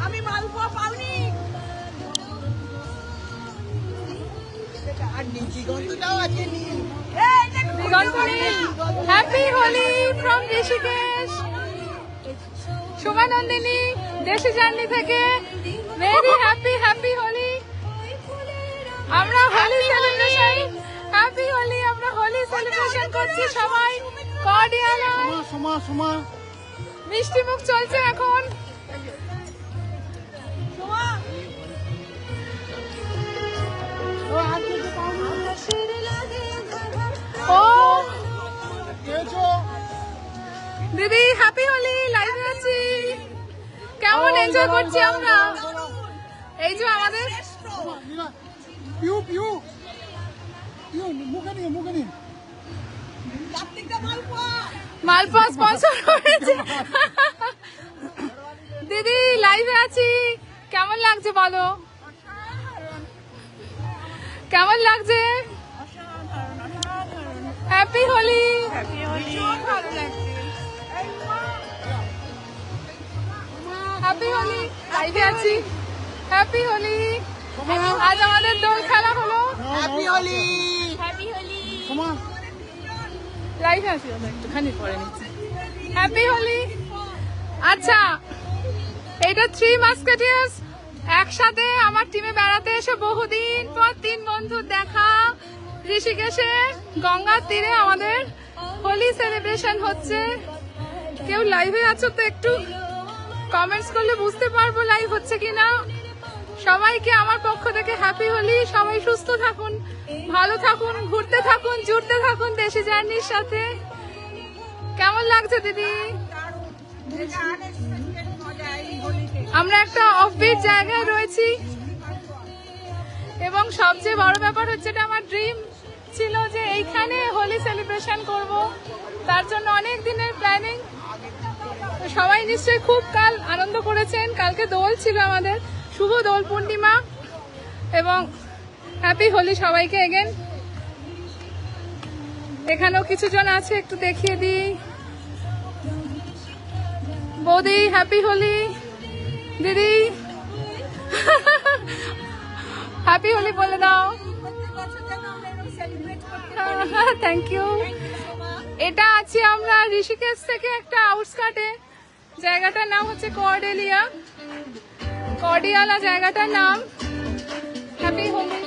আমি মালপোয়া পাওনি আর দিগন্তটাও আছে নীল। Happy Holi from Rishikesh. Shubhanandini Desi journey থেকে ভেরি হ্যাপি হোলি। আমরা হোলি সেলিব্রেশন, হ্যাপি হোলি, আমরা হোলি সেলিব্রেশন করছি সবাই। কর্ডিয়াল মিষ্টি মুখ চলছে এখন। ও দিদি হ্যাপি হোলি, লাইভে আছি। কেমন এনজয় করছি আমরা। এই যে আমাদের মালপোয়া স্পন্সর হয়েছে। দিদি লাইভে আছি, কেমন লাগছে বলো, কেমন লাগছে? হ্যাপি হোলি। হ্যাপি হোলি, লাইভে আছি। হ্যাপি হোলি। আজ আমাদের দোল খেলা হলো। হ্যাপি হোলি। লাইভে আছি, একটুখানি পরে নিচ্ছি। হ্যাপি হোলি। আচ্ছা, এটা থ্রি মাস্কেটিয়ার্স একসাথে আমার টিমে বেড়াতে এসে বহুদিন পর তিন বন্ধুর দেখা। ঋষিকেশে গঙ্গার তীরে আমাদের হোলি সেলিব্রেশন হচ্ছে। কেউ লাইভে আছো তো একটু কমেন্টস করলে বুঝতে পারবো লাইভ হচ্ছে কিনা। সবাইকে আমার পক্ষ থেকে হ্যাপি হোলি। সবাই সুস্থ থাকুন, ভালো থাকুন, ঘুরতে থাকুন, জুড়তে থাকুন দেশি জার্নির সাথে। কেমন লাগছে দিদি? আমরা একটা অফবিট জায়গায় রয়েছি এবং সবচেয়ে বড় ব্যাপার হচ্ছে এটা আমার ড্রিম ছিল যে এইখানে হোলি সেলিব্রেশন করব। তার জন্য অনেক দিনের প্ল্যানিং। সবাই নিশ্চয়ই খুব কাল আনন্দ করেছেন। কালকে দোল ছিল আমাদের, শুভ দোল পূর্ণিমা এবং হ্যাপি হোলি সবাইকে এগেন। এখানেও কিছু জন আছে, একটু দেখিয়ে দিই। বৌদি হ্যাপি হোলি। দিদি হ্যাপি হোলি বলে দাও। Thank you. এটা আছি আমরা ঋষিকেশ থেকে একটা আউটস্কার্টে। জায়গাটার নাম হচ্ছে কর্ডিয়ালা জায়গাটার নাম। হ্যাপি হোলি।